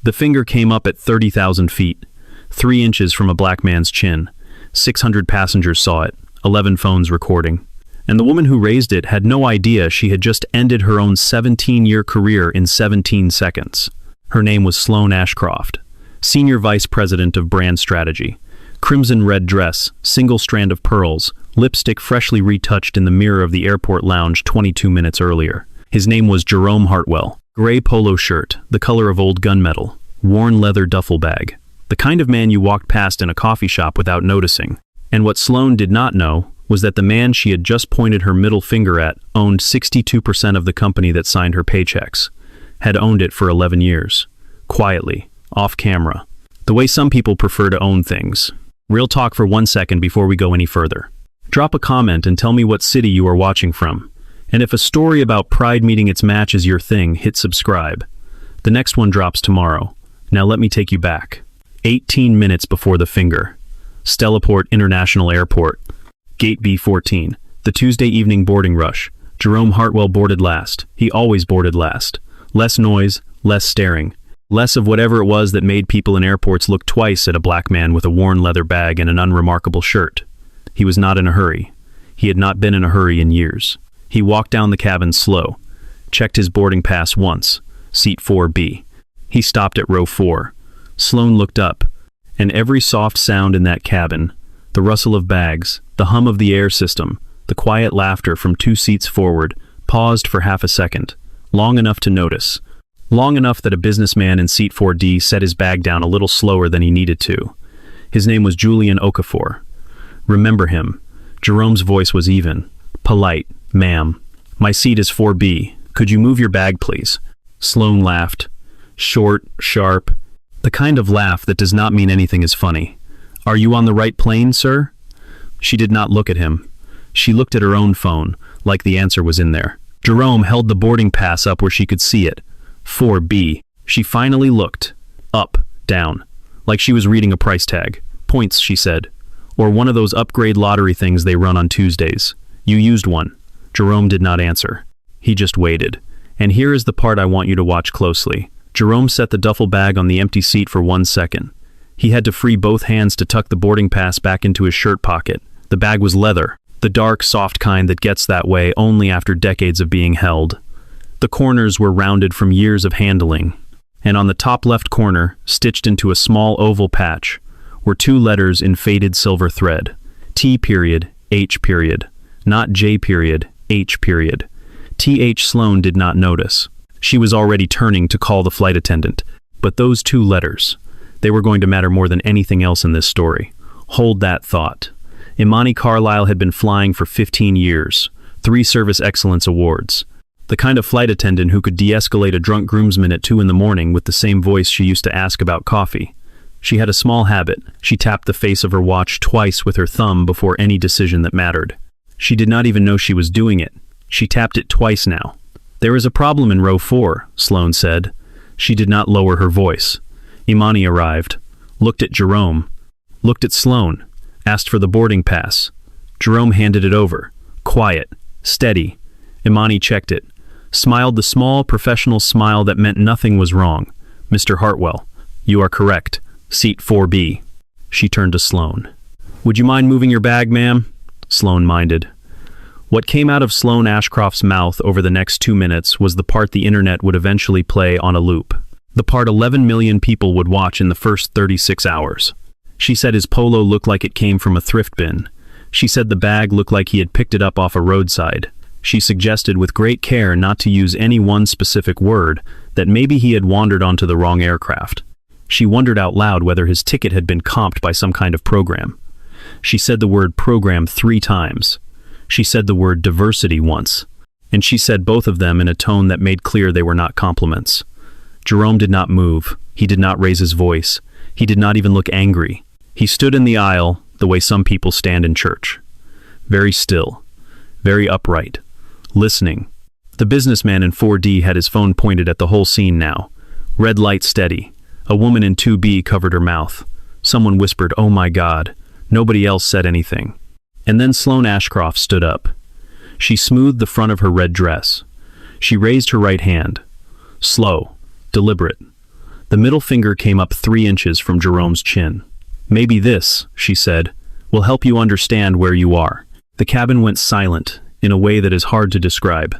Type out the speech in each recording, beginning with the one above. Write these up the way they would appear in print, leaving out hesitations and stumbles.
The finger came up at 30,000 feet, 3 inches from a black man's chin. 600 passengers saw it, 11 phones recording. And the woman who raised it had no idea she had just ended her own 17-year career in 17 seconds. Her name was Sloane Ashcroft, Senior Vice President of Brand Strategy. Crimson red dress, single strand of pearls, lipstick freshly retouched in the mirror of the airport lounge 22 minutes earlier. His name was Jerome Hartwell. Gray polo shirt, the color of old gunmetal, worn leather duffel bag. The kind of man you walked past in a coffee shop without noticing. And what Sloane did not know was that the man she had just pointed her middle finger at owned 62% of the company that signed her paychecks. Had owned it for 11 years. Quietly, off camera. The way some people prefer to own things. Real talk for 1 second before we go any further. Drop a comment and tell me what city you are watching from. And if a story about pride meeting its match is your thing, hit subscribe. The next one drops tomorrow. Now let me take you back. 18 minutes before the finger. Stellaport International Airport. Gate B14. The Tuesday evening boarding rush. Jerome Hartwell boarded last. He always boarded last. Less noise, less staring. Less of whatever it was that made people in airports look twice at a black man with a worn leather bag and an unremarkable shirt. He was not in a hurry. He had not been in a hurry in years. He walked down the cabin slow, checked his boarding pass once, seat 4B. He stopped at row 4. Sloane looked up, and every soft sound in that cabin, the rustle of bags, the hum of the air system, the quiet laughter from 2 seats forward, paused for half a second, long enough to notice, long enough that a businessman in seat 4D set his bag down a little slower than he needed to. His name was Julian Okafor. Remember him. Jerome's voice was even, polite. Ma'am, my seat is 4B. Could you move your bag, please? Sloane laughed. Short, sharp. The kind of laugh that does not mean anything is funny. Are you on the right plane, sir? She did not look at him. She looked at her own phone, like the answer was in there. Jerome held the boarding pass up where she could see it. 4B. She finally looked. Up, down. Like she was reading a price tag. Points, she said. Or one of those upgrade lottery things they run on Tuesdays. You used one. Jerome did not answer. He just waited. And here is the part I want you to watch closely. Jerome set the duffel bag on the empty seat for 1 second. He had to free both hands to tuck the boarding pass back into his shirt pocket. The bag was leather, the dark, soft kind that gets that way only after decades of being held. The corners were rounded from years of handling. And on the top left corner, stitched into a small oval patch, were 2 letters in faded silver thread. T period, H period. Not J period, H period. T.H. Sloane did not notice. She was already turning to call the flight attendant. But those 2 letters, they were going to matter more than anything else in this story. Hold that thought. Imani Carlisle had been flying for 15 years, 3 Service Excellence Awards. The kind of flight attendant who could de-escalate a drunk groomsman at 2 in the morning with the same voice she used to ask about coffee. She had a small habit. She tapped the face of her watch twice with her thumb before any decision that mattered. She did not even know she was doing it. She tapped it twice now. There is a problem in row 4, Sloane said. She did not lower her voice. Imani arrived, looked at Jerome, looked at Sloane, asked for the boarding pass. Jerome handed it over. Quiet, steady. Imani checked it, smiled the small professional smile that meant nothing was wrong. Mr. Hartwell, you are correct. Seat 4B. She turned to Sloane. Would you mind moving your bag, ma'am? Sloane minded. What came out of Sloane Ashcroft's mouth over the next 2 minutes was the part the internet would eventually play on a loop. The part 11 million people would watch in the first 36 hours. She said his polo looked like it came from a thrift bin. She said the bag looked like he had picked it up off a roadside. She suggested with great care not to use any one specific word, that maybe he had wandered onto the wrong aircraft. She wondered out loud whether his ticket had been comped by some kind of program. She said the word program 3 times. She said the word diversity once. And she said both of them in a tone that made clear they were not compliments. Jerome did not move. He did not raise his voice. He did not even look angry. He stood in the aisle, the way some people stand in church. Very still. Very upright. Listening. The businessman in 4D had his phone pointed at the whole scene now. Red light steady. A woman in 2B covered her mouth. Someone whispered, "Oh my God." Nobody else said anything. And then Sloane Ashcroft stood up. She smoothed the front of her red dress. She raised her right hand. Slow. Deliberate. The middle finger came up 3 inches from Jerome's chin. "Maybe this," she said, "will help you understand where you are." The cabin went silent, in a way that is hard to describe.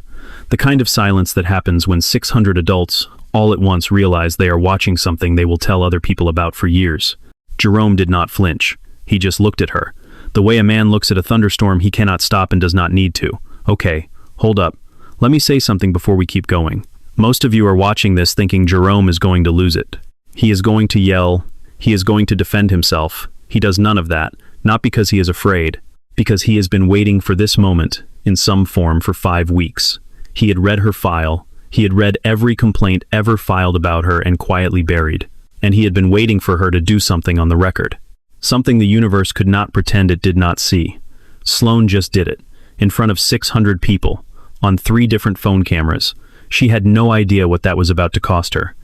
The kind of silence that happens when 600 adults all at once realize they are watching something they will tell other people about for years. Jerome did not flinch. He just looked at her. The way a man looks at a thunderstorm he cannot stop and does not need to. "Okay, hold up. Let me say something before we keep going. Most of you are watching this thinking Jerome is going to lose it. He is going to yell. He is going to defend himself. He does none of that, not because he is afraid, because he has been waiting for this moment in some form for 5 weeks. He had read her file. He had read every complaint ever filed about her and quietly buried. And he had been waiting for her to do something on the record. Something the universe could not pretend it did not see. Sloane just did it, in front of 600 people, on 3 different phone cameras. She had no idea what that was about to cost her.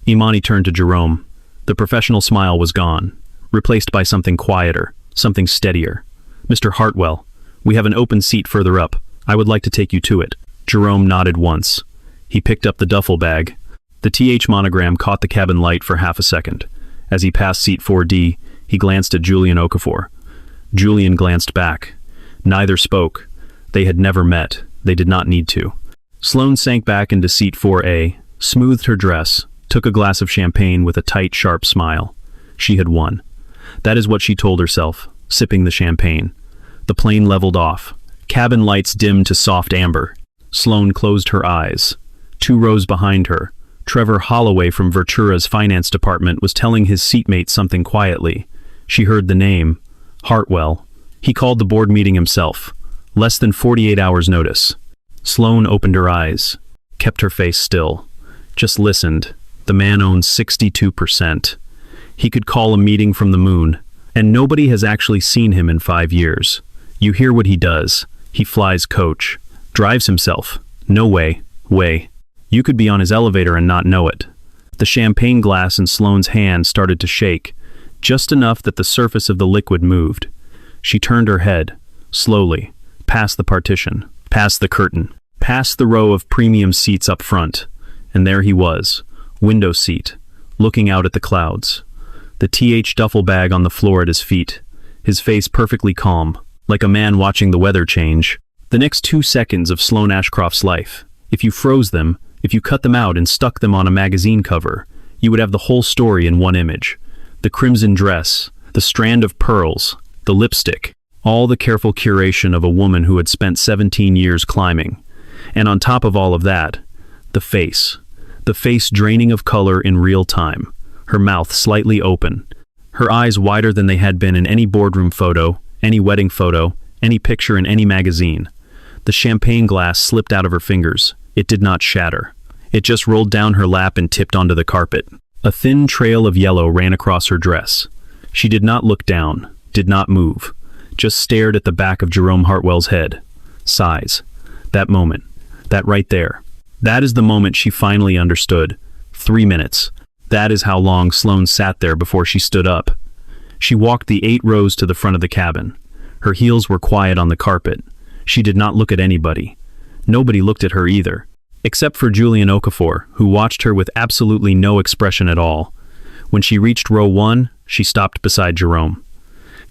Imani turned to Jerome. The professional smile was gone, replaced by something quieter, something steadier. "Mr. Hartwell, we have an open seat further up. I would like to take you to it." Jerome nodded once. He picked up the duffel bag. The TH monogram caught the cabin light for half a second. As he passed seat 4D, he glanced at Julian Okafor. Julian glanced back. Neither spoke. They had never met. They did not need to. Sloane sank back into seat 4A, smoothed her dress, took a glass of champagne with a tight, sharp smile. She had won. That is what she told herself, sipping the champagne. The plane leveled off. Cabin lights dimmed to soft amber. Sloane closed her eyes. 2 rows behind her, Trevor Holloway from Vertura's finance department was telling his seatmate something quietly. She heard the name, Hartwell. He called the board meeting himself. Less than 48 hours notice. Sloane opened her eyes, kept her face still, just listened. The man owned 62%. He could call a meeting from the moon, and nobody has actually seen him in 5 years. You hear what he does. He flies coach, drives himself. No way. You could be on his elevator and not know it. The champagne glass in Sloane's hand started to shake, just enough that the surface of the liquid moved. She turned her head, slowly, past the partition, past the curtain, past the row of premium seats up front, and there he was, window seat, looking out at the clouds. The TH duffel bag on the floor at his feet, his face perfectly calm, like a man watching the weather change. The next 2 seconds of Sloane Ashcroft's life, if you froze them, if you cut them out and stuck them on a magazine cover, you would have the whole story in one image. The crimson dress, the strand of pearls, the lipstick, all the careful curation of a woman who had spent 17 years climbing. And on top of all of that, the face draining of color in real time, her mouth slightly open, her eyes wider than they had been in any boardroom photo, any wedding photo, any picture in any magazine. The champagne glass slipped out of her fingers. It did not shatter. It just rolled down her lap and tipped onto the carpet. A thin trail of yellow ran across her dress. She did not look down, did not move, just stared at the back of Jerome Hartwell's head. Sighs. That moment. That right there. That is the moment she finally understood. 3 minutes. That is how long Sloane sat there before she stood up. She walked the 8 rows to the front of the cabin. Her heels were quiet on the carpet. She did not look at anybody. Nobody looked at her either, except for Julian Okafor, who watched her with absolutely no expression at all. When she reached row 1, she stopped beside Jerome.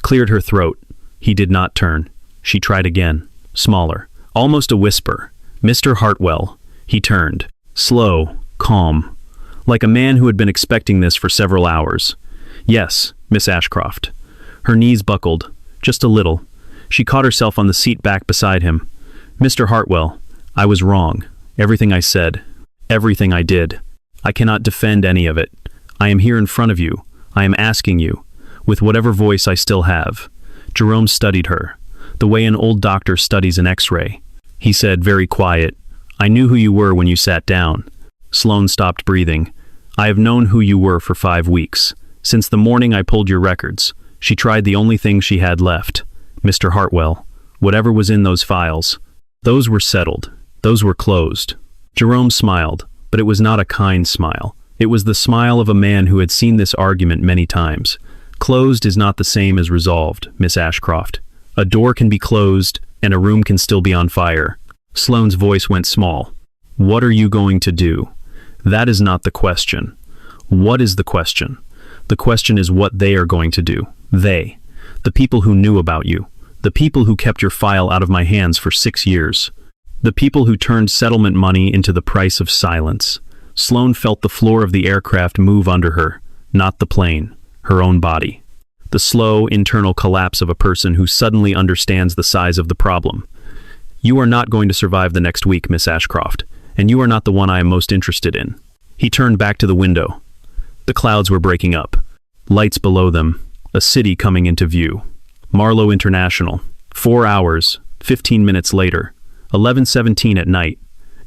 Cleared her throat. He did not turn. She tried again, smaller, almost a whisper. "Mr. Hartwell." He turned, slow, calm, like a man who had been expecting this for several hours. "Yes, Miss Ashcroft." Her knees buckled, just a little. She caught herself on the seat back beside him. "Mr. Hartwell, I was wrong. Everything I said, everything I did. I cannot defend any of it. I am here in front of you. I am asking you, with whatever voice I still have." Jerome studied her, the way an old doctor studies an X-ray. He said, very quiet, "I knew who you were when you sat down." Sloane stopped breathing. "I have known who you were for 5 weeks. Since the morning I pulled your records." She tried the only thing she had left. "Mr. Hartwell, whatever was in those files, those were settled. Those were closed." Jerome smiled, but it was not a kind smile. It was the smile of a man who had seen this argument many times. Closed is not the same as resolved, Miss Ashcroft. A door can be closed, and a room can still be on fire. Sloane's voice went small. "What are you going to do? That is not the question. What is the question? The question is what they are going to do. They. The people who knew about you. The people who kept your file out of my hands for 6 years. The people who turned settlement money into the price of silence. Sloane felt the floor of the aircraft move under her, not the plane, her own body. The slow, internal collapse of a person who suddenly understands the size of the problem. You are not going to survive the next week, Miss Ashcroft, and you are not the one I am most interested in. He turned back to the window. The clouds were breaking up. Lights below them, a city coming into view. Marlow International. 4 hours, 15 minutes later, 11:17 at night.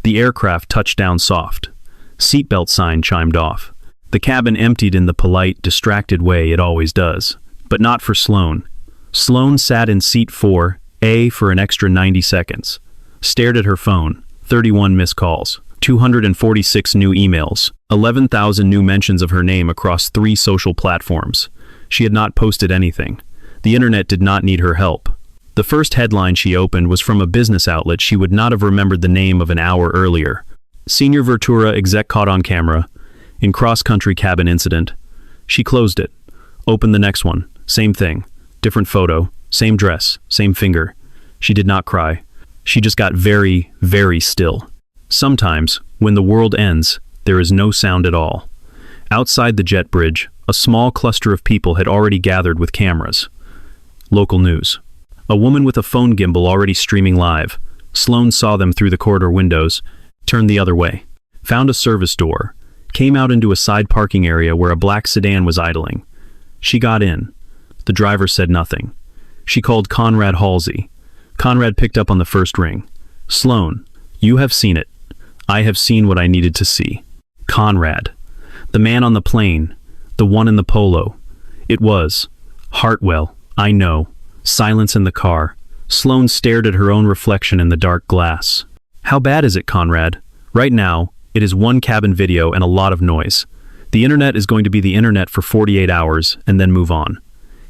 The aircraft touched down soft. Seatbelt sign chimed off. The cabin emptied in the polite, distracted way it always does. But not for Sloane. Sloane sat in seat 4A for an extra 90 seconds. Stared at her phone. 31 missed calls. 246 new emails. 11,000 new mentions of her name across 3 social platforms. She had not posted anything. The internet did not need her help. The first headline she opened was from a business outlet she would not have remembered the name of an hour earlier. Senior Vertura exec caught on camera. In cross-country cabin incident. She closed it. Opened the next one. Same thing. Different photo. Same dress. Same finger. She did not cry. She just got very, very still. Sometimes, when the world ends, there is no sound at all. Outside the jet bridge, a small cluster of people had already gathered with cameras. Local news. A woman with a phone gimbal already streaming live. Sloane saw them through the corridor windows, turned the other way. Found a service door. Came out into a side parking area where a black sedan was idling. She got in. The driver said nothing. She called Conrad Halsey. Conrad picked up on the first ring. Sloane, you have seen it. I have seen what I needed to see. Conrad. The man on the plane. The one in the polo. It was. Hartwell. I know. Silence in the car. Sloane stared at her own reflection in the dark glass. How bad is it, Conrad? Right now, it is one cabin video and a lot of noise. The internet is going to be the internet for 48 hours and then move on.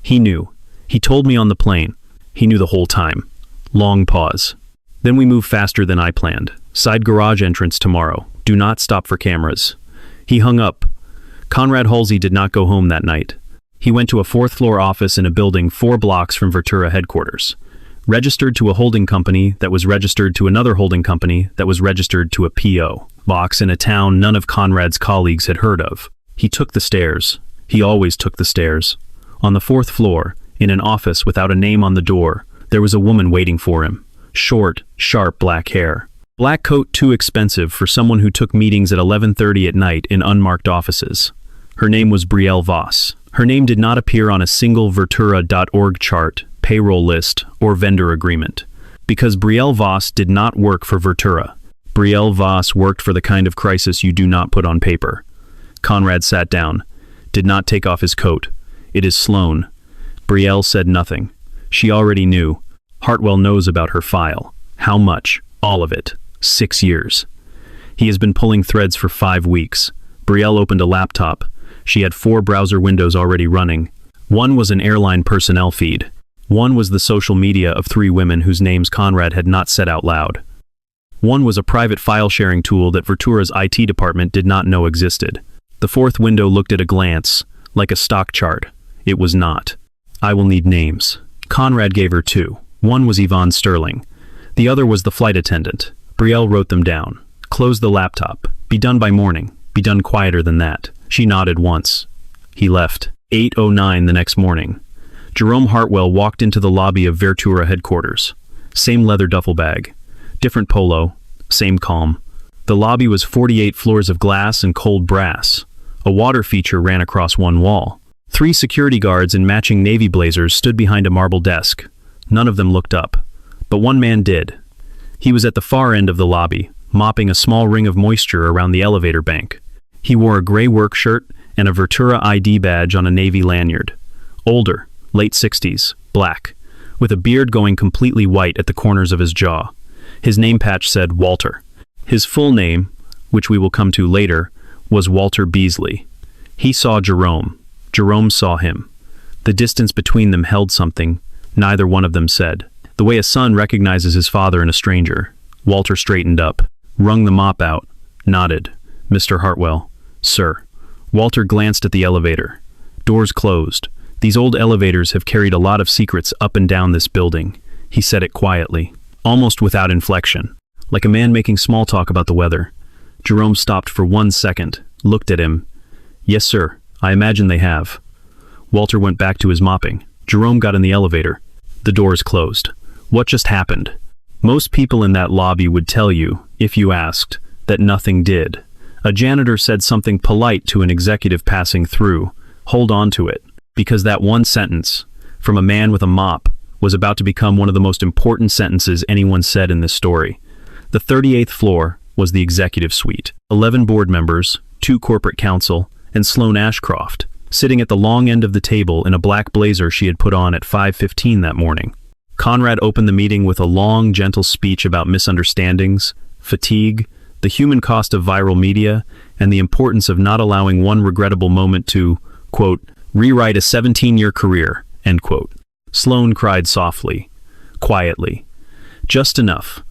He knew. He told me on the plane. He knew the whole time. Long pause. Then we move faster than I planned. Side garage entrance tomorrow. Do not stop for cameras. He hung up. Conrad Halsey did not go home that night. He went to a 4th-floor office in a building 4 blocks from Vertura headquarters. Registered to a holding company that was registered to another holding company that was registered to a P.O. box in a town none of Conrad's colleagues had heard of. He took the stairs. He always took the stairs. On the 4th floor, in an office without a name on the door, there was a woman waiting for him. Short, sharp black hair. Black coat too expensive for someone who took meetings at 11:30 at night in unmarked offices. Her name was Brielle Voss. Her name did not appear on a single Vertura.org chart, payroll list, or vendor agreement. Because Brielle Voss did not work for Vertura. Brielle Voss worked for the kind of crisis you do not put on paper. Conrad sat down. Did not take off his coat. It is Sloane. Brielle said nothing. She already knew. Hartwell knows about her file. How much? All of it. 6 years. He has been pulling threads for 5 weeks. Brielle opened a laptop. She had 4 browser windows already running. One was an airline personnel feed. One was the social media of 3 women whose names Conrad had not said out loud. One was a private file-sharing tool that Vertura's IT department did not know existed. The 4th window looked at a glance, like a stock chart. It was not. I will need names. Conrad gave her 2. One was Yvonne Sterling. The other was the flight attendant. Brielle wrote them down. Close the laptop. Be done by morning. Be done quieter than that. She nodded once. He left. 8:09 the next morning. Jerome Hartwell walked into the lobby of Vertura headquarters. Same leather duffel bag. Different polo. Same calm. The lobby was 48 floors of glass and cold brass. A water feature ran across one wall. 3 security guards in matching navy blazers stood behind a marble desk. None of them looked up. But one man did. He was at the far end of the lobby, mopping a small ring of moisture around the elevator bank. He wore a gray work shirt and a Vertura ID badge on a navy lanyard. Older, late 60s, black, with a beard going completely white at the corners of his jaw. His name patch said Walter. His full name, which we will come to later, was Walter Beasley. He saw Jerome. Jerome saw him. The distance between them held something. Neither one of them said. The way a son recognizes his father in a stranger. Walter straightened up, wrung the mop out, nodded. Mr. Hartwell. Sir. Walter glanced at the elevator. Doors closed. These old elevators have carried a lot of secrets up and down this building. He said it quietly, almost without inflection, like a man making small talk about the weather. Jerome stopped for 1 second, looked at him. Yes, sir, I imagine they have. Walter went back to his mopping. Jerome got in the elevator. The doors closed. What just happened? Most people in that lobby would tell you, if you asked, that nothing did. A janitor said something polite to an executive passing through. Hold on to it, because that one sentence, from a man with a mop, was about to become one of the most important sentences anyone said in this story. The 38th floor was the executive suite. 11 board members, 2 corporate counsel, and Sloane Ashcroft, sitting at the long end of the table in a black blazer she had put on at 5:15 that morning. Conrad opened the meeting with a long, gentle speech about misunderstandings, fatigue, the human cost of viral media, and the importance of not allowing one regrettable moment to, quote, rewrite a 17-year career, end quote. Sloane cried softly, quietly. Just enough.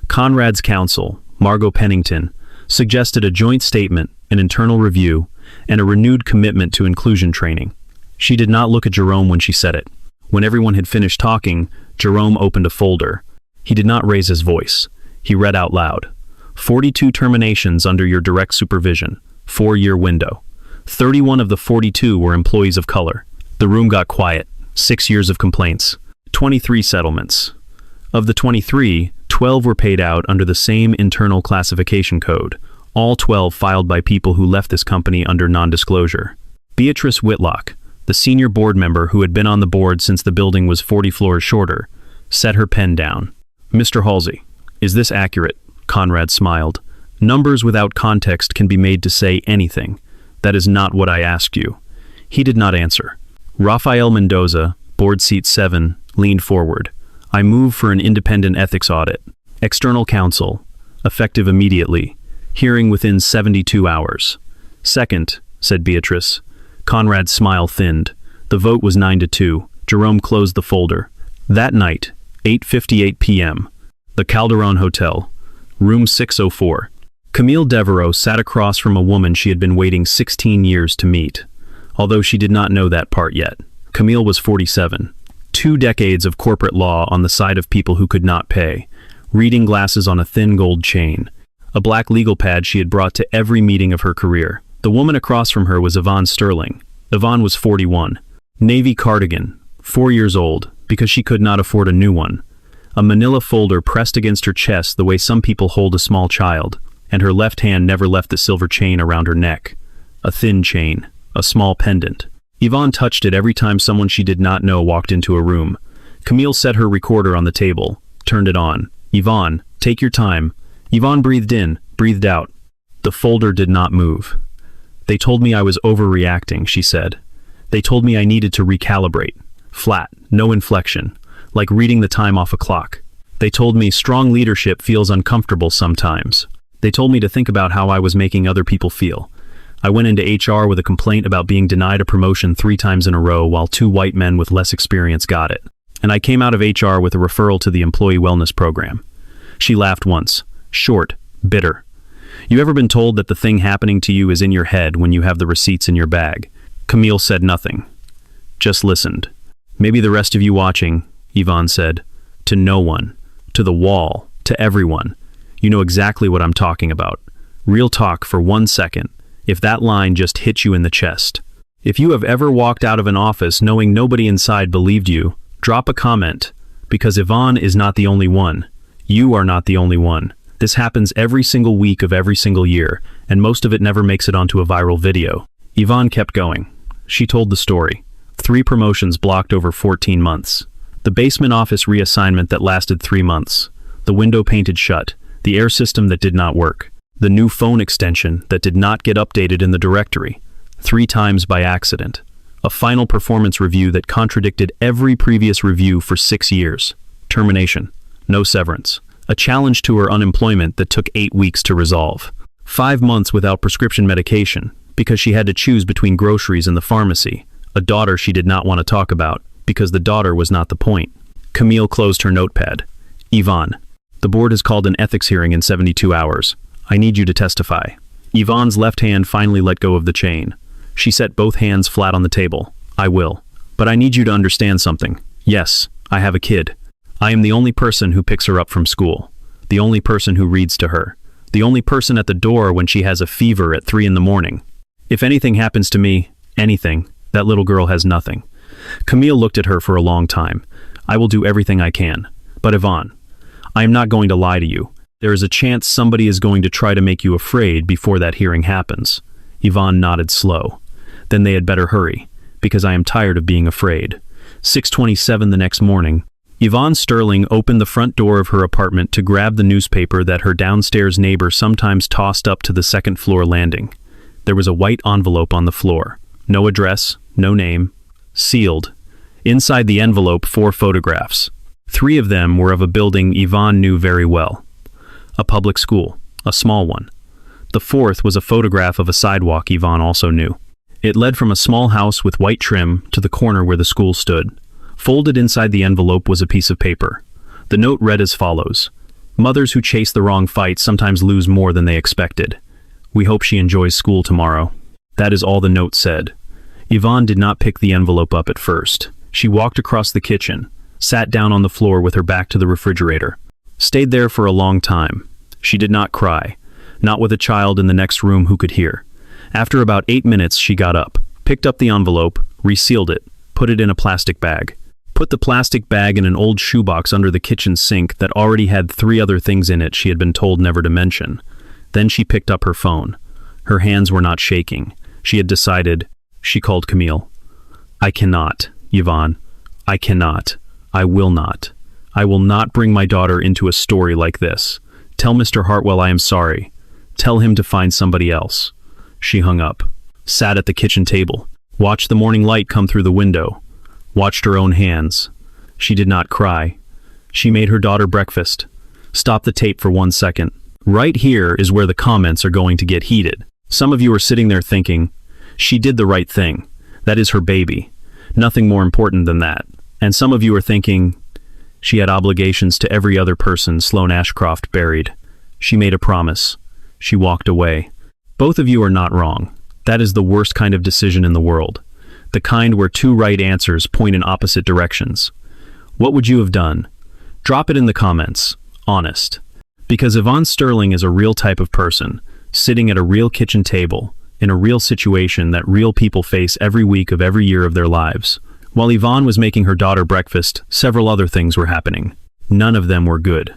Conrad's counsel, Margot Pennington, suggested a joint statement, an internal review, and a renewed commitment to inclusion training. She did not look at Jerome when she said it. When everyone had finished talking, Jerome opened a folder. He did not raise his voice. He read out loud. 42 terminations under your direct supervision, 4-year window. 31 of the 42 were employees of color. The room got quiet. 6 years of complaints. 23 settlements. Of the 23, 12 were paid out under the same internal classification code. All 12 filed by people who left this company under non-disclosure. Beatrice Whitlock, the senior board member who had been on the board since the building was 40 floors shorter, set her pen down. Mr. Halsey, is this accurate? Conrad smiled. Numbers without context can be made to say anything. That is not what I asked you. He did not answer. Rafael Mendoza, board seat 7, leaned forward. I move for an independent ethics audit. External counsel, effective immediately. Hearing within 72 hours. Second, said Beatrice. Conrad's smile thinned. The vote was 9-2. Jerome closed the folder. That night, 8:58 p.m., the Calderon Hotel, room 604. Camille Devereaux sat across from a woman she had been waiting 16 years to meet. Although she did not know that part yet. Camille was 47. 2 decades of corporate law on the side of people who could not pay. Reading glasses on a thin gold chain. A black legal pad she had brought to every meeting of her career. The woman across from her was Yvonne Sterling. Yvonne was 41. Navy cardigan, 4 years old, because she could not afford a new one. A manila folder pressed against her chest the way some people hold a small child, and her left hand never left the silver chain around her neck. A thin chain, a small pendant. Yvonne touched it every time someone she did not know walked into a room. Camille set her recorder on the table, turned it on. Yvonne, take your time. Yvonne breathed in, breathed out. The folder did not move. They told me I was overreacting, she said. They told me I needed to recalibrate. Flat, no inflection, like reading the time off a clock. They told me strong leadership feels uncomfortable sometimes. They told me to think about how I was making other people feel. I went into HR with a complaint about being denied a promotion 3 times in a row while 2 white men with less experience got it. And I came out of HR with a referral to the employee wellness program. She laughed once, short, bitter. You ever been told that the thing happening to you is in your head when you have the receipts in your bag? Camille said nothing, just listened. Maybe the rest of you watching, Yvonne said, to no one, to the wall, to everyone. You know exactly what I'm talking about. Real talk for 1 second, if that line just hit you in the chest. If you have ever walked out of an office knowing nobody inside believed you, drop a comment, because Yvonne is not the only one. You are not the only one. This happens every single week of every single year, and most of it never makes it onto a viral video. Yvonne kept going. She told the story. 3 promotions blocked over 14 months. The basement office reassignment that lasted 3 months. The window painted shut. The air system that did not work. The new phone extension that did not get updated in the directory. 3 times by accident. A final performance review that contradicted every previous review for 6 years. Termination. No severance. A challenge to her unemployment that took 8 weeks to resolve. 5 months without prescription medication because she had to choose between groceries and the pharmacy. A daughter she did not want to talk about because the daughter was not the point. Camille closed her notepad. Yvonne, the board has called an ethics hearing in 72 hours. I need you to testify. Yvonne's left hand finally let go of the chain. She set both hands flat on the table. I will. But I need you to understand something. Yes, I have a kid. I am the only person who picks her up from school. The only person who reads to her. The only person at the door when she has a fever at 3 in the morning. If anything happens to me, anything, that little girl has nothing. Camille looked at her for a long time. I will do everything I can. But Yvonne, I am not going to lie to you. There is a chance somebody is going to try to make you afraid before that hearing happens. Yvonne nodded slow. Then they had better hurry, because I am tired of being afraid. 6:27 the next morning, Yvonne Sterling opened the front door of her apartment to grab the newspaper that her downstairs neighbor sometimes tossed up to the second-floor landing. There was a white envelope on the floor. No address, no name. Sealed. Inside the envelope, 4 photographs. 3 of them were of a building Yvonne knew very well. A public school, a small one. The 4th was a photograph of a sidewalk Yvonne also knew. It led from a small house with white trim to the corner where the school stood. Folded inside the envelope was a piece of paper. The note read as follows. Mothers who chase the wrong fight sometimes lose more than they expected. We hope she enjoys school tomorrow. That is all the note said. Yvonne did not pick the envelope up at first. She walked across the kitchen, sat down on the floor with her back to the refrigerator. Stayed there for a long time. She did not cry, not with a child in the next room who could hear. After about 8 minutes, she got up, picked up the envelope, resealed it, put it in a plastic bag. Put the plastic bag in an old shoebox under the kitchen sink that already had 3 other things in it she had been told never to mention. Then she picked up her phone. Her hands were not shaking. She had decided. She called Camille. I cannot, Yvonne. I cannot. I will not. I will not bring my daughter into a story like this. Tell Mr. Hartwell I am sorry. Tell him to find somebody else. She hung up, sat at the kitchen table, watched the morning light come through the window, watched her own hands. She did not cry. She made her daughter breakfast. Stop the tape for 1 second. Right here is where the comments are going to get heated. Some of you are sitting there thinking, she did the right thing. That is her baby. Nothing more important than that. And some of you are thinking, she had obligations to every other person Sloane Ashcroft buried. She made a promise. She walked away. Both of you are not wrong. That is the worst kind of decision in the world. The kind where 2 right answers point in opposite directions. What would you have done? Drop it in the comments. Honest. Because Yvonne Sterling is a real type of person, sitting at a real kitchen table, in a real situation that real people face every week of every year of their lives. While Yvonne was making her daughter breakfast, several other things were happening. None of them were good.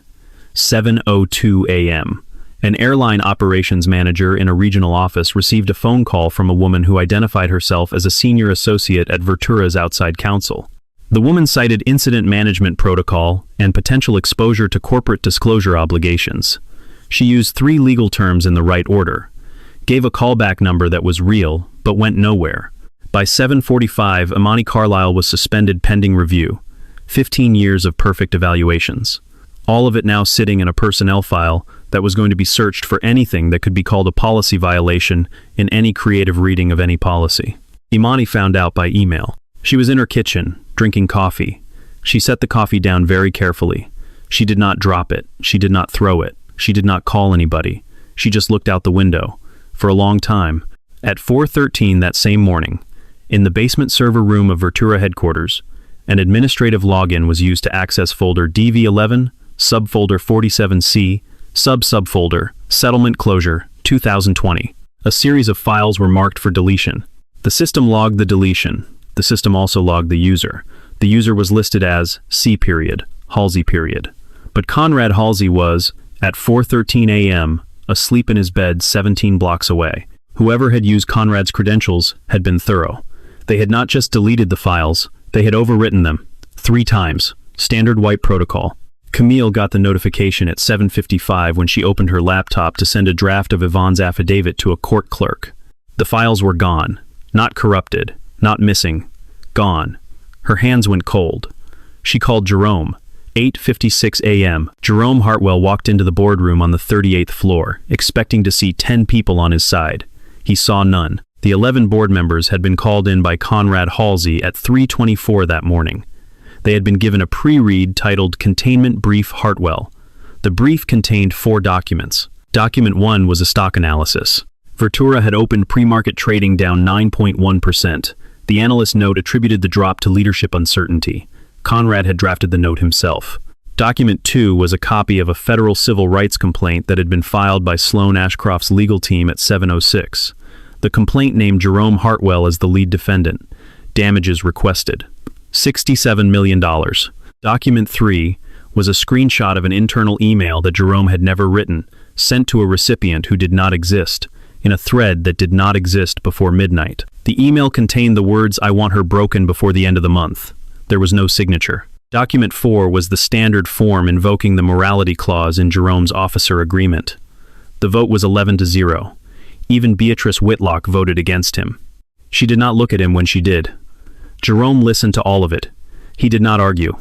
7:02 a.m. An airline operations manager in a regional office received a phone call from a woman who identified herself as a senior associate at Vertura's outside counsel. The woman cited incident management protocol and potential exposure to corporate disclosure obligations. She used 3 legal terms in the right order, gave a callback number that was real but went nowhere. By 7:45, Imani Carlisle was suspended pending review. 15 years of perfect evaluations. All of it now sitting in a personnel file that was going to be searched for anything that could be called a policy violation in any creative reading of any policy. Imani found out by email. She was in her kitchen, drinking coffee. She set the coffee down very carefully. She did not drop it. She did not throw it. She did not call anybody. She just looked out the window. For a long time. At 4:13 that same morning, in the basement server room of Vertura headquarters, an administrative login was used to access folder DV11, subfolder 47C, subfolder, settlement closure, 2020. A series of files were marked for deletion. The system logged the deletion. The system also logged the user. The user was listed as C. Halsey. But Conrad Halsey was, at 4:13 a.m., asleep in his bed 17 blocks away. Whoever had used Conrad's credentials had been thorough. They had not just deleted the files, they had overwritten them. 3 times. Standard white protocol. Camille got the notification at 7:55 when she opened her laptop to send a draft of Yvonne's affidavit to a court clerk. The files were gone. Not corrupted. Not missing. Gone. Her hands went cold. She called Jerome. 8:56 a.m. Jerome Hartwell walked into the boardroom on the 38th floor, expecting to see 10 people on his side. He saw none. The 11 board members had been called in by Conrad Halsey at 3:24 that morning. They had been given a pre-read titled Containment Brief Hartwell. The brief contained 4 documents. Document 1 was a stock analysis. Vertura had opened pre-market trading down 9.1%. The analyst note attributed the drop to leadership uncertainty. Conrad had drafted the note himself. Document 2 was a copy of a federal civil rights complaint that had been filed by Sloan Ashcroft's legal team at 706. The complaint named Jerome Hartwell as the lead defendant. Damages requested: $67 million. Document 3 was a screenshot of an internal email that Jerome had never written, sent to a recipient who did not exist, in a thread that did not exist before midnight. The email contained the words, "I want her broken before the end of the month." There was no signature. Document 4 was the standard form invoking the morality clause in Jerome's officer agreement. The vote was 11-0. Even Beatrice Whitlock voted against him. She did not look at him when she did. Jerome listened to all of it. He did not argue.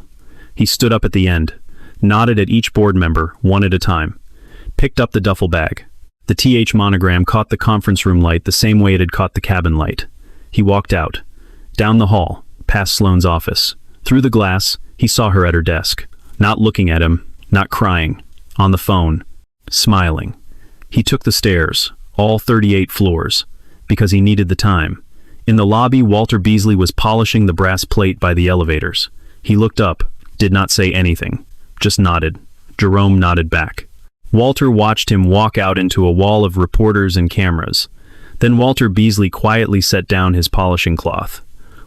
He stood up at the end, nodded at each board member, one at a time, picked up the duffel bag. The TH monogram caught the conference room light the same way it had caught the cabin light. He walked out, down the hall, past Sloane's office. Through the glass, he saw her at her desk, not looking at him, not crying, on the phone, smiling. He took the stairs, all 38 floors, because he needed the time. In the lobby, Walter Beasley was polishing the brass plate by the elevators. He looked up, did not say anything, just nodded. Jerome nodded back. Walter watched him walk out into a wall of reporters and cameras. Then Walter Beasley quietly set down his polishing cloth,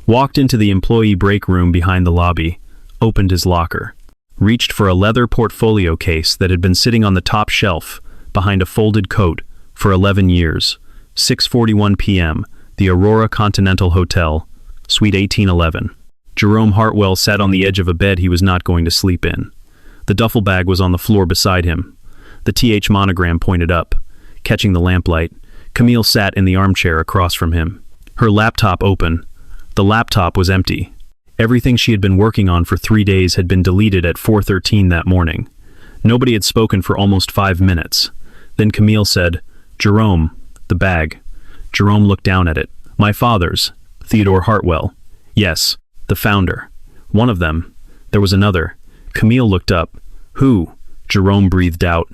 walked into the employee break room behind the lobby, opened his locker, reached for a leather portfolio case that had been sitting on the top shelf behind a folded coat for 11 years. 6:41 p.m., the Aurora Continental Hotel, Suite 1811. Jerome Hartwell sat on the edge of a bed he was not going to sleep in. The duffel bag was on the floor beside him. The TH monogram pointed up, catching the lamplight. Camille sat in the armchair across from him, her laptop open. The laptop was empty. Everything she had been working on for 3 days had been deleted at 4:13 that morning. Nobody had spoken for almost 5 minutes. Then Camille said, "Jerome, the bag." Jerome looked down at it. "My father's, Theodore Hartwell." "Yes, the founder. One of them. There was another." Camille looked up. "Who?" Jerome breathed out.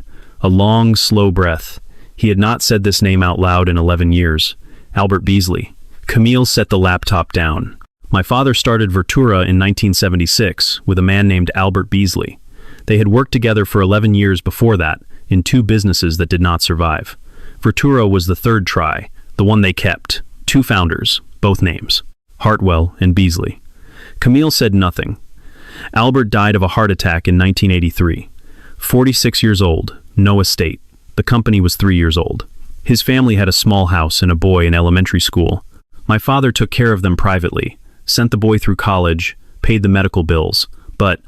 A long, slow breath. He had not said this name out loud in 11 years. "Albert Beasley." Camille set the laptop down. "My father started Vertura in 1976 with a man named Albert Beasley. They had worked together for 11 years before that, in 2 businesses that did not survive. Vertura was the third try, the one they kept. 2 founders, both names, Hartwell and Beasley." Camille said nothing. Albert died of a heart attack in 1983. 46 years old, no estate. The company was 3 years old. His family had a small house and a boy in elementary school. My father took care of them privately, sent the boy through college, paid the medical bills. But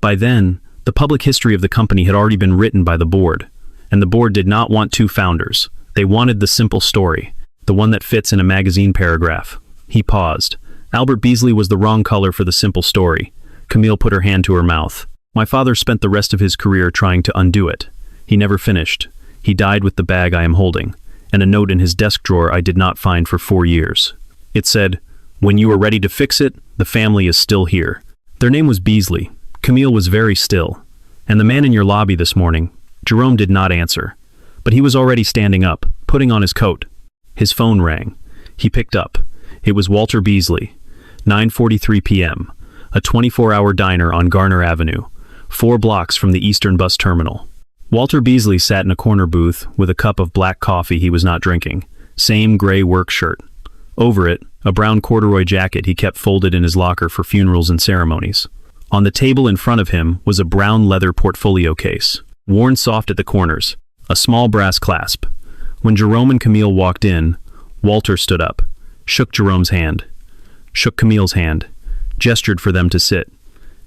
by then, the public history of the company had already been written by the board. And the board did not want 2 founders. They wanted the simple story, the one that fits in a magazine paragraph. He paused. Albert Beasley was the wrong color for the simple story. Camille put her hand to her mouth. "My father spent the rest of his career trying to undo it. He never finished. He died with the bag I am holding, and a note in his desk drawer I did not find for 4 years. It said, 'When you are ready to fix it, the family is still here.'" Their name was Beasley. Camille was very still. "And the man in your lobby this morning?" Jerome did not answer, but he was already standing up, putting on his coat. His phone rang. He picked up. It was Walter Beasley. 9:43 p.m., a 24-hour diner on Garner Avenue, 4 blocks from the Eastern Bus Terminal. Walter Beasley sat in a corner booth with a cup of black coffee he was not drinking. Same gray work shirt. Over it, a brown corduroy jacket he kept folded in his locker for funerals and ceremonies. On the table in front of him was a brown leather portfolio case, worn soft at the corners, a small brass clasp. When Jerome and Camille walked in, Walter stood up, shook Jerome's hand, shook Camille's hand, gestured for them to sit.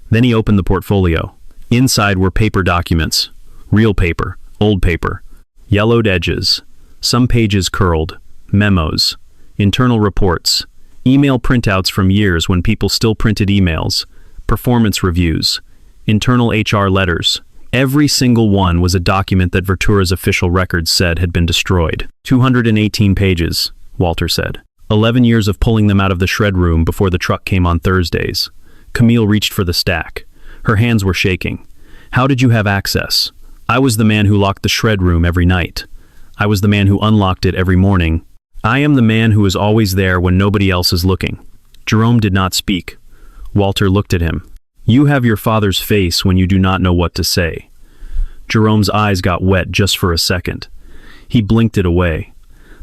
Then he opened the portfolio. Inside were paper documents, real paper, old paper, yellowed edges, some pages curled, memos, internal reports, email printouts from years when people still printed emails, performance reviews, internal HR letters. Every single one was a document that Vertura's official records said had been destroyed. 218 pages, Walter said. 11 years of pulling them out of the shred room before the truck came on Thursdays. Camille reached for the stack. Her hands were shaking. "How did you have access?" "I was the man who locked the shred room every night. I was the man who unlocked it every morning. I am the man who is always there when nobody else is looking." Jerome did not speak. Walter looked at him. "You have your father's face when you do not know what to say." Jerome's eyes got wet just for a second. He blinked it away.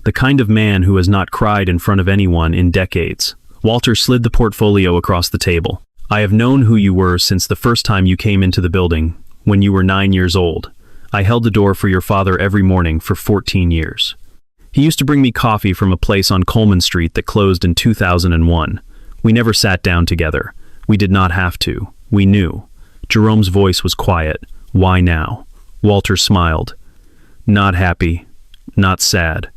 The kind of man who has not cried in front of anyone in decades. Walter slid the portfolio across the table. "I have known who you were since the first time you came into the building, when you were 9 years old. I held the door for your father every morning for 14 years. He used to bring me coffee from a place on Coleman Street that closed in 2001. We never sat down together. We did not have to. We knew." Jerome's voice was quiet. "Why now?" Walter smiled. "Not happy. Not sad.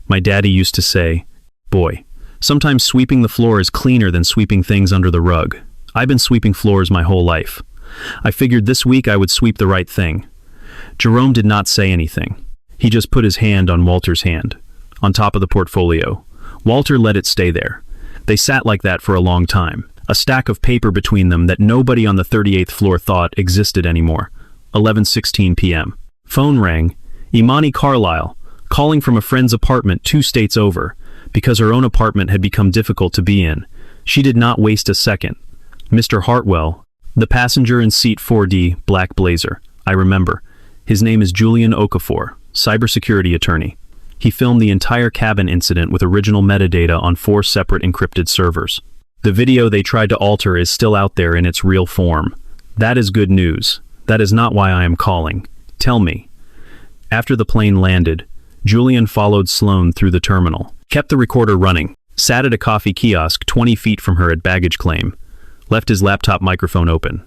My daddy used to say, 'Boy, sometimes sweeping the floor is cleaner than sweeping things under the rug.' I've been sweeping floors my whole life. I figured this week I would sweep the right thing." Jerome did not say anything. He just put his hand on Walter's hand, on top of the portfolio. Walter let it stay there. They sat like that for a long time, a stack of paper between them that nobody on the 38th floor thought existed anymore. 11:16 p.m. Phone rang. Imani Carlisle, calling from a friend's apartment 2 states over, because her own apartment had become difficult to be in. She did not waste a second. "Mr. Hartwell, the passenger in seat 4D, black blazer. I remember. His name is Julian Okafor, cybersecurity attorney. He filmed the entire cabin incident with original metadata on 4 separate encrypted servers. The video they tried to alter is still out there in its real form. That is good news. That is not why I am calling. Tell me." After the plane landed, Julian followed Sloane through the terminal, kept the recorder running, sat at a coffee kiosk 20 feet from her at baggage claim, left his laptop microphone open.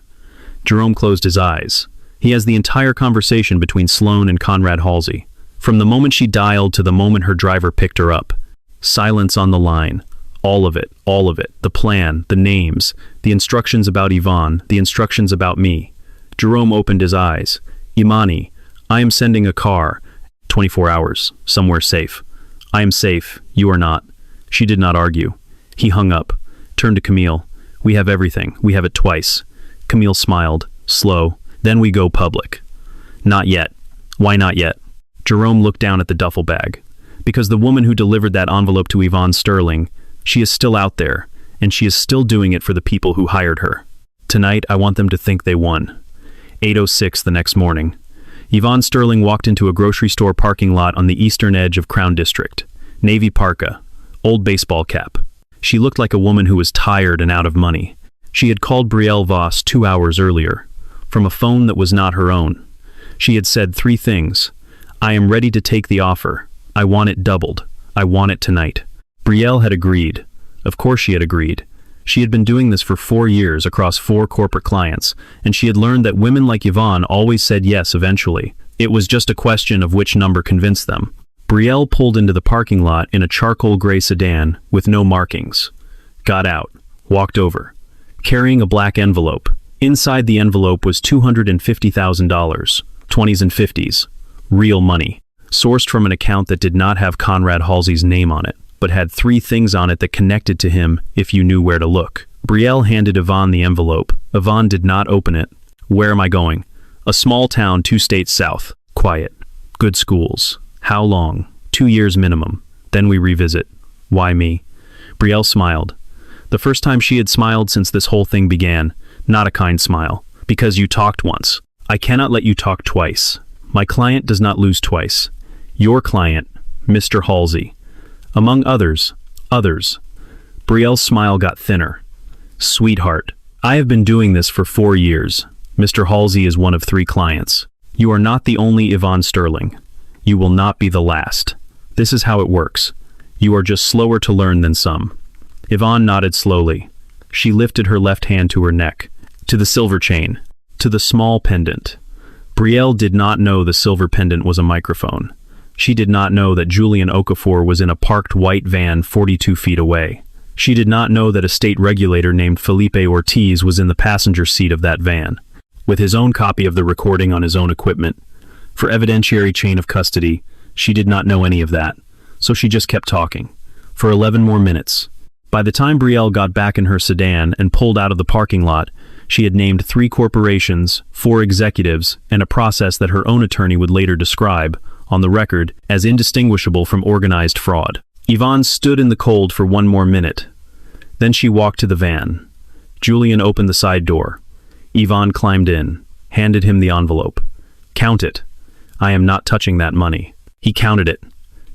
Jerome closed his eyes. He has the entire conversation between Sloane and Conrad Halsey, from the moment she dialed to the moment her driver picked her up. Silence on the line. All of it, all of it. The plan, the names, the instructions about Yvonne, the instructions about me. Jerome opened his eyes. "Imani, I am sending a car. 24 hours, somewhere safe. I am safe, you are not." She did not argue. He hung up, turned to Camille. "We have everything. We have it twice." Camille smiled, slow. "Then we go public." "Not yet." "Why not yet?" Jerome looked down at the duffel bag. "Because the woman who delivered that envelope to Yvonne Sterling, she is still out there, and she is still doing it for the people who hired her. Tonight, I want them to think they won." 8:06 the next morning. Yvonne Sterling walked into a grocery store parking lot on the eastern edge of Crown District. Navy parka, old baseball cap. She looked like a woman who was tired and out of money. She had called Brielle Voss 2 hours earlier, from a phone that was not her own. She had said 3 things. "I am ready to take the offer. I want it doubled. I want it tonight." Brielle had agreed. Of course she had agreed. She had been doing this for 4 years across 4 corporate clients, and she had learned that women like Yvonne always said yes eventually. It was just a question of which number convinced them. Brielle pulled into the parking lot in a charcoal gray sedan with no markings. Got out. Walked over. Carrying a black envelope. Inside the envelope was $250,000, 20s and 50s. Real money. Sourced from an account that did not have Conrad Halsey's name on it, but had 3 things on it that connected to him if you knew where to look. Brielle handed Yvonne the envelope. Yvonne did not open it. "Where am I going?" "A small town 2 states south. Quiet. Good schools. How long?" 2 years minimum. Then we revisit." "Why me?" Brielle smiled. The first time she had smiled since this whole thing began. Not a kind smile. "Because you talked once. I cannot let you talk twice. My client does not lose twice. Your client, Mr. Halsey. Among others. Brielle's smile got thinner. "Sweetheart, I have been doing this for 4 years. Mr. Halsey is one of 3 clients. You are not the only Yvonne Sterling. You will not be the last. This is how it works. You are just slower to learn than some." Yvonne nodded slowly. She lifted her left hand to her neck, to the silver chain, to the small pendant. Brielle did not know the silver pendant was a microphone. She did not know that Julian Okafor was in a parked white van 42 feet away. She did not know that a state regulator named Felipe Ortiz was in the passenger seat of that van, with his own copy of the recording on his own equipment. For evidentiary chain of custody, she did not know any of that, so she just kept talking, for 11 more minutes. By the time Brielle got back in her sedan and pulled out of the parking lot, she had named 3 corporations, 4 executives, and a process that her own attorney would later describe, on the record as indistinguishable from organized fraud. Yvonne stood in the cold for one more minute. Then she walked to the van. Julian opened the side door. Yvonne climbed in, handed him the envelope. "Count it. I am not touching that money." He counted it.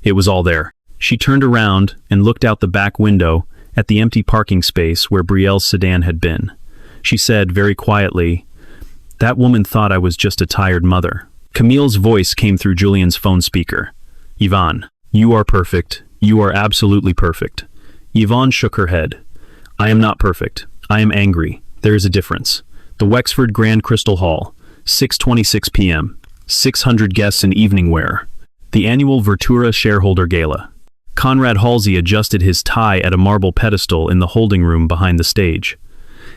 It was all there. She turned around and looked out the back window at the empty parking space where Brielle's sedan had been. She said very quietly, "That woman thought I was just a tired mother." Camille's voice came through Julian's phone speaker. "Yvonne, you are perfect. You are absolutely perfect." Yvonne shook her head. "I am not perfect. I am angry. There is a difference." The Wexford Grand Crystal Hall, 6:26 p.m. 600 guests in evening wear. The annual Vertura Shareholder Gala. Conrad Halsey adjusted his tie at a marble pedestal in the holding room behind the stage.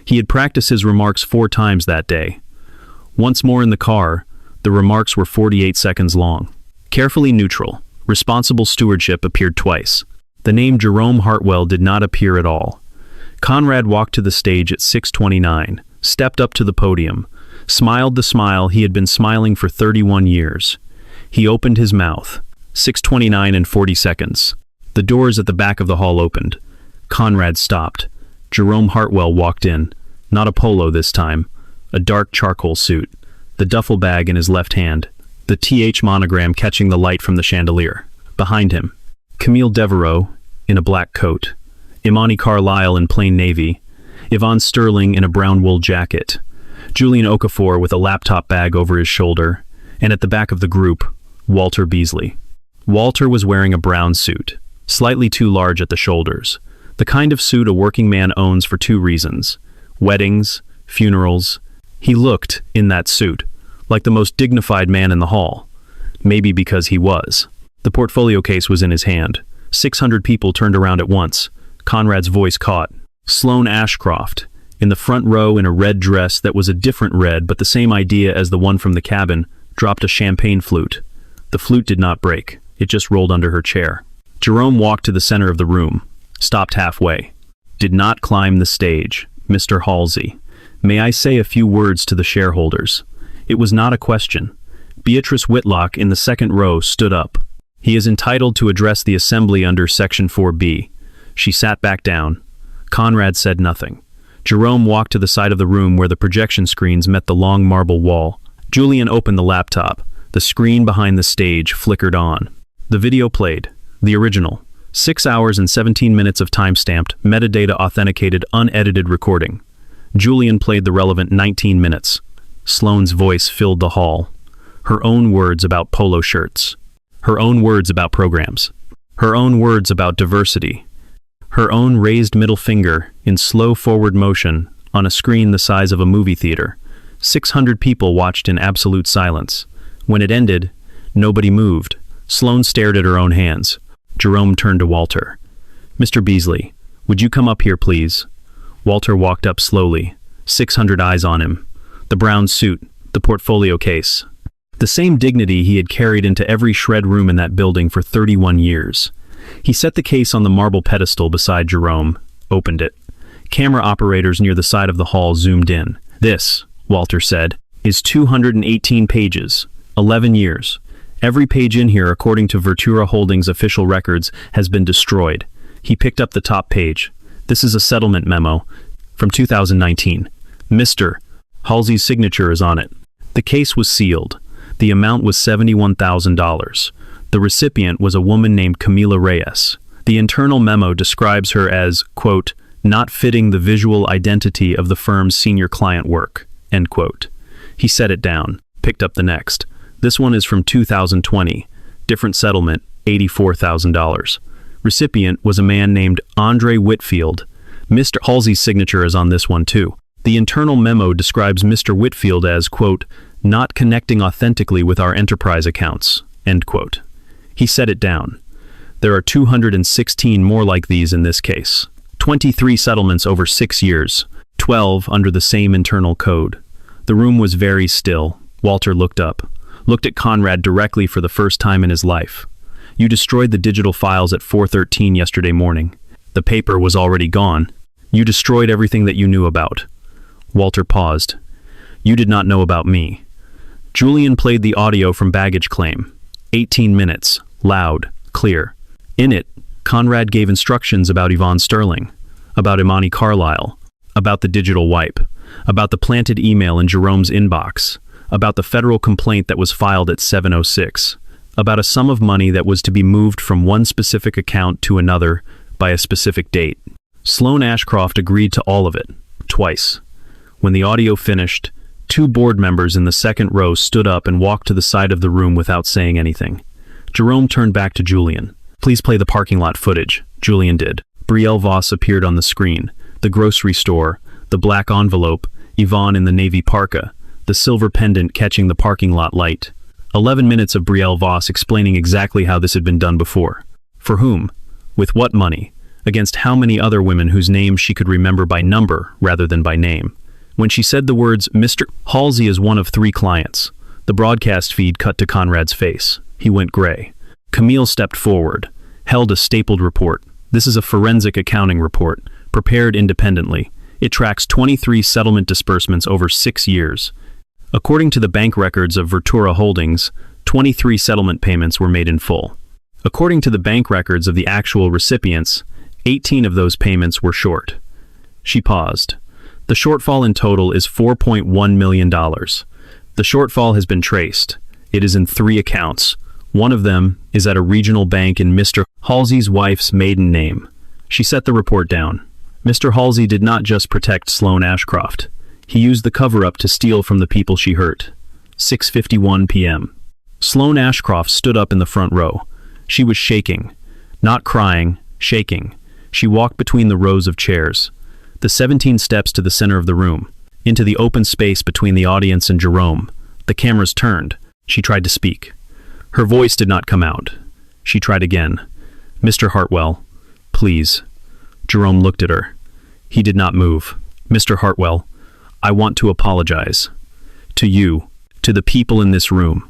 He had practiced his remarks 4 times that day. Once more in the car, the remarks were 48 seconds long. Carefully neutral, responsible stewardship appeared twice. The name Jerome Hartwell did not appear at all. Conrad walked to the stage at 6:29, stepped up to the podium, smiled the smile he had been smiling for 31 years. He opened his mouth. 6:29 and 40 seconds. The doors at the back of the hall opened. Conrad stopped. Jerome Hartwell walked in. Not a polo this time. A dark charcoal suit. The duffel bag in his left hand. The TH monogram catching the light from the chandelier. Behind him, Camille Devereaux in a black coat. Imani Carlyle in plain navy. Yvonne Sterling in a brown wool jacket. Julian Okafor with a laptop bag over his shoulder. And at the back of the group, Walter Beasley. Walter was wearing a brown suit, slightly too large at the shoulders. The kind of suit a working man owns for 2 reasons. Weddings, funerals. He looked, in that suit, like the most dignified man in the hall. Maybe because he was. The portfolio case was in his hand. 600 people turned around at once. Conrad's voice caught. Sloane Ashcroft, in the front row in a red dress that was a different red but the same idea as the one from the cabin, dropped a champagne flute. The flute did not break. It just rolled under her chair. Jerome walked to the center of the room, stopped halfway. "Did not climb the stage, Mr. Halsey. May I say a few words to the shareholders?" It was not a question. Beatrice Whitlock in the second row stood up. "He is entitled to address the assembly under Section 4B. She sat back down. Conrad said nothing. Jerome walked to the side of the room where the projection screens met the long marble wall. Julian opened the laptop. The screen behind the stage flickered on. The video played. The original. 6 hours and 17 minutes of time-stamped, metadata-authenticated, unedited recording. Julian played the relevant 19 minutes. Sloane's voice filled the hall. Her own words about polo shirts. Her own words about programs. Her own words about diversity. Her own raised middle finger in slow forward motion on a screen the size of a movie theater. 600 people watched in absolute silence. When it ended, nobody moved. Sloane stared at her own hands. Jerome turned to Walter. "Mr. Beasley, would you come up here, please?" Walter walked up slowly. 600 eyes on him. The brown suit, the portfolio case. The same dignity he had carried into every shred room in that building for 31 years. He set the case on the marble pedestal beside Jerome, opened it. Camera operators near the side of the hall zoomed in. "This," Walter said, "is 218 pages, 11 years. Every page in here, according to Vertura Holdings official records, has been destroyed." He picked up the top page. "This is a settlement memo from 2019. Mr. Halsey's signature is on it." The case was sealed. The amount was $71,000. The recipient was a woman named Camila Reyes. The internal memo describes her as, quote, "not fitting the visual identity of the firm's senior client work," end quote. He set it down, picked up the next. This one is from 2020. Different settlement, $84,000. Recipient was a man named Andre Whitfield. Mr. Halsey's signature is on this one too. The internal memo describes Mr. Whitfield as, quote, "not connecting authentically with our enterprise accounts," end quote. He set it down. There are 216 more like these in this case. 23 settlements over 6 years, 12 under the same internal code. The room was very still. Walter looked up, looked at Conrad directly for the first time in his life. "You destroyed the digital files at 4:13 yesterday morning. The paper was already gone. You destroyed everything that you knew about." Walter paused. "You did not know about me." Julian played the audio from baggage claim. 18 minutes, loud, clear. In it, Conrad gave instructions about Yvonne Sterling, about Imani Carlisle, about the digital wipe, about the planted email in Jerome's inbox, about the federal complaint that was filed at 7:06, about a sum of money that was to be moved from one specific account to another by a specific date. Sloan Ashcroft agreed to all of it, twice. When the audio finished, 2 board members in the second row stood up and walked to the side of the room without saying anything. Jerome turned back to Julian. "Please play the parking lot footage." Julian did. Brielle Voss appeared on the screen. The grocery store, the black envelope, Yvonne in the navy parka, the silver pendant catching the parking lot light. 11 minutes of Brielle Voss explaining exactly how this had been done before. For whom? With what money? Against how many other women whose names she could remember by number rather than by name? When she said the words, "Mr. Halsey is one of 3 clients," the broadcast feed cut to Conrad's face. He went gray. Camille stepped forward, held a stapled report. "This is a forensic accounting report, prepared independently. It tracks 23 settlement disbursements over 6 years. According to the bank records of Vertura Holdings, 23 settlement payments were made in full. According to the bank records of the actual recipients, 18 of those payments were short." She paused. "The shortfall in total is $4.1 million. The shortfall has been traced. It is in 3 accounts. One of them is at a regional bank in Mr. Halsey's wife's maiden name." She set the report down. Mr. Halsey did not just protect Sloan Ashcroft. He used the cover-up to steal from the people she hurt. 6:51 p.m. Sloan Ashcroft stood up in the front row. She was shaking. Not crying, shaking. She walked between the rows of chairs. The 17 steps to the center of the room, into the open space between the audience and Jerome. The cameras turned. She tried to speak. Her voice did not come out. She tried again. "Mr. Hartwell, please." Jerome looked at her. He did not move. "Mr. Hartwell, I want to apologize. To you, to the people in this room,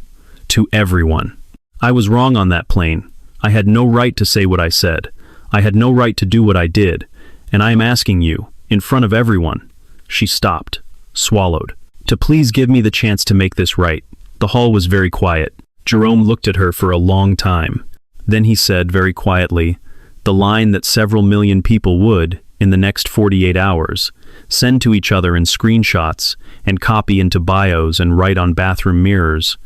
to everyone. I was wrong on that plane. I had no right to say what I said. I had no right to do what I did. And I am asking you, in front of everyone." She stopped, swallowed. "To please give me the chance to make this right." The hall was very quiet. Jerome looked at her for a long time. Then he said very quietly, the line that several million people would, in the next 48 hours, send to each other in screenshots and copy into bios and write on bathroom mirrors.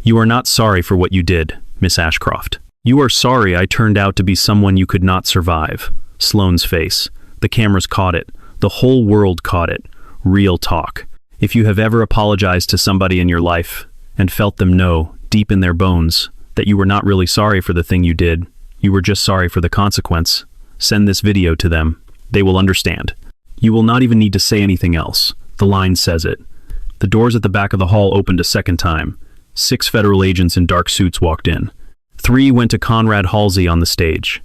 "You are not sorry for what you did, Miss Ashcroft. You are sorry I turned out to be someone you could not survive." Sloane's face. The cameras caught it. The whole world caught it. Real talk. If you have ever apologized to somebody in your life and felt them know, deep in their bones, that you were not really sorry for the thing you did, you were just sorry for the consequence, send this video to them. They will understand. You will not even need to say anything else. The line says it. The doors at the back of the hall opened a second time. 6 federal agents in dark suits walked in. 3 went to Conrad Halsey on the stage.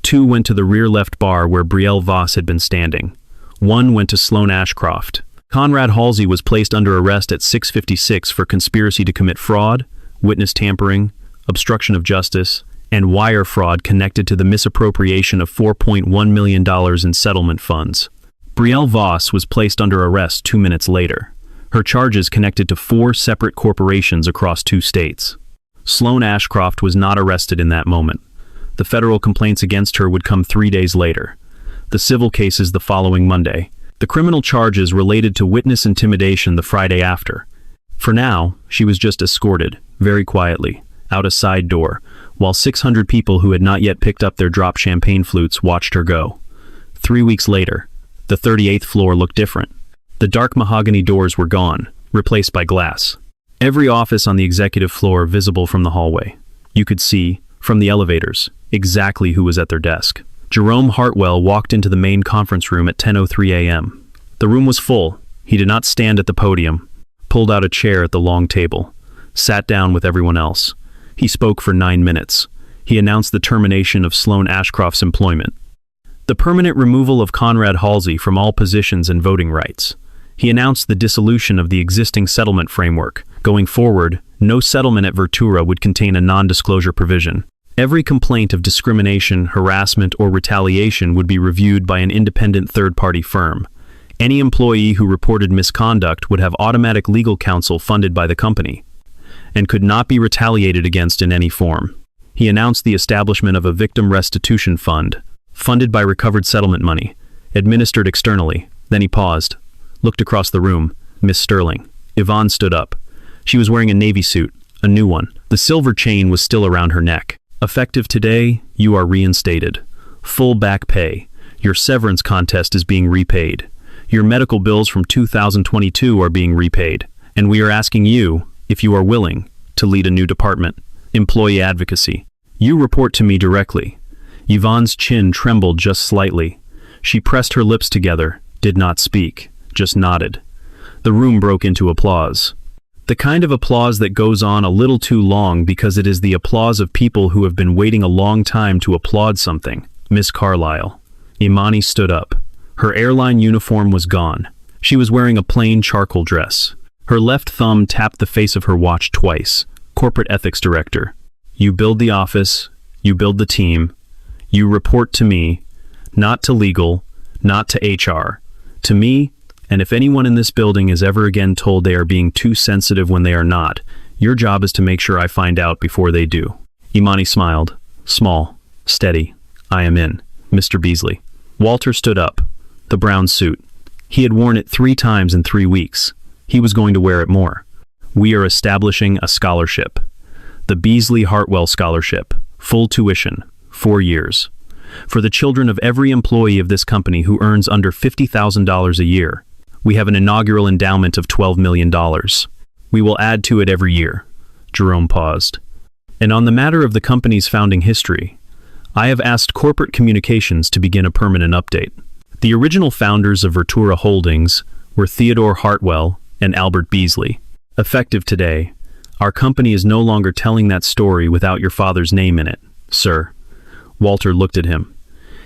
2 went to the rear left bar where Brielle Voss had been standing. 1 went to Sloan Ashcroft. Conrad Halsey was placed under arrest at 6:56 for conspiracy to commit fraud, witness tampering, obstruction of justice, and wire fraud connected to the misappropriation of $4.1 million in settlement funds. Brielle Voss was placed under arrest 2 minutes later. Her charges connected to 4 separate corporations across 2 states. Sloan Ashcroft was not arrested in that moment. The federal complaints against her would come 3 days later. The civil cases the following Monday. The criminal charges related to witness intimidation the Friday after. For now, she was just escorted, very quietly, out a side door, while 600 people who had not yet picked up their drop champagne flutes watched her go. 3 weeks later, the 38th floor looked different. The dark mahogany doors were gone, replaced by glass. Every office on the executive floor visible from the hallway. You could see, from the elevators, exactly who was at their desk. Jerome Hartwell walked into the main conference room at 10:03 a.m. The room was full. He did not stand at the podium, pulled out a chair at the long table, sat down with everyone else. He spoke for 9 minutes. He announced the termination of Sloan Ashcroft's employment, the permanent removal of Conrad Halsey from all positions and voting rights. He announced the dissolution of the existing settlement framework. Going forward, no settlement at Vertura would contain a non-disclosure provision. Every complaint of discrimination, harassment, or retaliation would be reviewed by an independent third-party firm. Any employee who reported misconduct would have automatic legal counsel funded by the company. and could not be retaliated against in any form. He announced the establishment of a victim restitution fund, funded by recovered settlement money, administered externally. Then he paused, looked across the room. Miss Sterling. Yvonne stood up. She was wearing a navy suit, a new one. The silver chain was still around her neck. Effective today, you are reinstated. Full back pay. Your severance contest is being repaid. Your medical bills from 2022 are being repaid. And we are asking you, if you are willing, to lead a new department, employee advocacy. You report to me directly. Yvonne's chin trembled just slightly. She pressed her lips together, did not speak, just nodded. The room broke into applause. The kind of applause that goes on a little too long because it is the applause of people who have been waiting a long time to applaud something. Miss Carlyle. Imani stood up. Her airline uniform was gone. She was wearing a plain charcoal dress. Her left thumb tapped the face of her watch twice. Corporate Ethics Director. You build the office, you build the team, you report to me, not to legal, not to HR, to me, and if anyone in this building is ever again told they are being too sensitive when they are not, your job is to make sure I find out before they do. Imani smiled. Small, steady. I am in. Mr. Beasley. Walter stood up. The brown suit. He had worn it 3 times in 3 weeks. He was going to wear it more. We are establishing a scholarship. The Beasley Hartwell Scholarship. Full tuition. 4 years. For the children of every employee of this company who earns under $50,000 a year. We have an inaugural endowment of $12 million. We will add to it every year. Jerome paused. And on the matter of the company's founding history, I have asked corporate communications to begin a permanent update. The original founders of Vertura Holdings were Theodore Hartwell and Albert Beasley. Effective today, our company is no longer telling that story without your father's name in it, sir. Walter looked at him.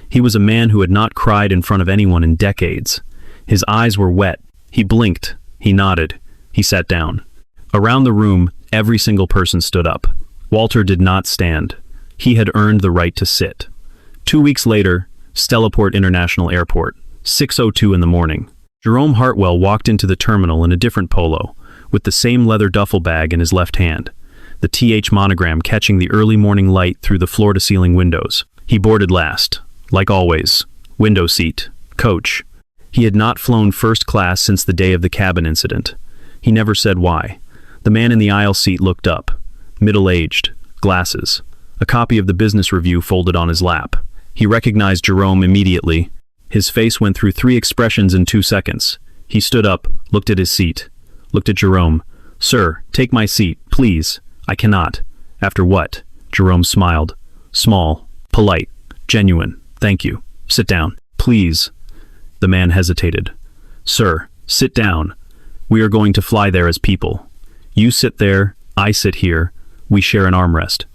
He was a man who had not cried in front of anyone in decades. His eyes were wet. He blinked. He nodded. He sat down. Around the room, every single person stood up. Walter did not stand. He had earned the right to sit. 2 weeks later, Stellaport International Airport, 6:02 in the morning. Jerome Hartwell walked into the terminal in a different polo, with the same leather duffel bag in his left hand, the TH monogram catching the early morning light through the floor-to-ceiling windows. He boarded last, like always, window seat, coach. He had not flown first class since the day of the cabin incident. He never said why. The man in the aisle seat looked up, middle-aged, glasses, a copy of the business review folded on his lap. He recognized Jerome immediately. His face went through 3 expressions in 2 seconds. He stood up, looked at his seat, looked at Jerome. Sir, take my seat, please. I cannot. After what? Jerome smiled. Small, polite, genuine. Thank you. Sit down. Please. The man hesitated. Sir, sit down. We are going to fly there as people. You sit there, I sit here. We share an armrest.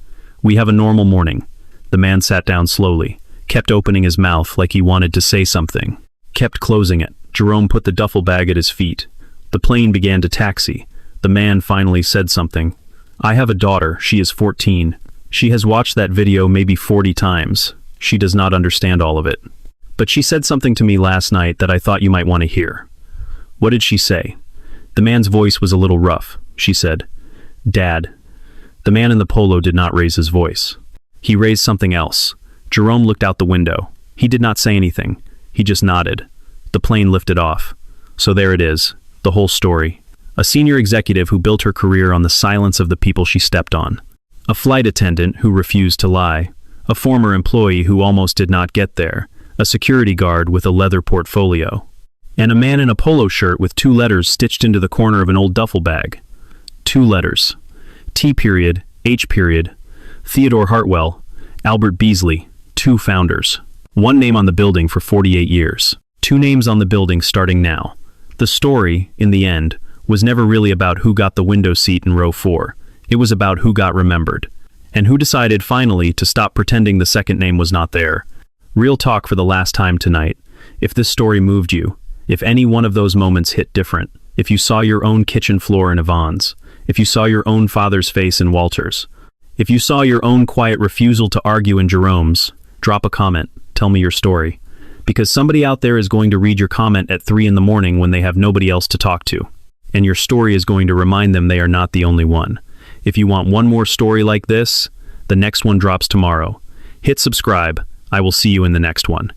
We have a normal morning. The man sat down slowly, kept opening his mouth like he wanted to say something, kept closing it. Jerome put the duffel bag at his feet. The plane began to taxi. The man finally said something. I have a daughter. She is 14. She has watched that video maybe 40 times. She does not understand all of it. But she said something to me last night that I thought you might want to hear. What did she say? The man's voice was a little rough. She said, Dad. The man in the polo did not raise his voice. He raised something else. Jerome looked out the window. He did not say anything. He just nodded. The plane lifted off. So there it is, the whole story. A senior executive who built her career on the silence of the people she stepped on. A flight attendant who refused to lie. A former employee who almost did not get there. A security guard with a leather portfolio. And a man in a polo shirt with 2 letters stitched into the corner of an old duffel bag. 2 letters. T period, H period. Theodore Hartwell, Albert Beasley, 2 founders. 1 name on the building for 48 years. 2 names on the building starting now. The story, in the end, was never really about who got the window seat in row 4. It was about who got remembered. And who decided finally to stop pretending the second name was not there. Real talk for the last time tonight. If this story moved you, if any one of those moments hit different, if you saw your own kitchen floor in Yvonne's, if you saw your own father's face in Walter's, if you saw your own quiet refusal to argue in Jerome's, drop a comment, tell me your story. Because somebody out there is going to read your comment at 3 in the morning when they have nobody else to talk to. And your story is going to remind them they are not the only one. If you want one more story like this, the next one drops tomorrow. Hit subscribe. I will see you in the next one.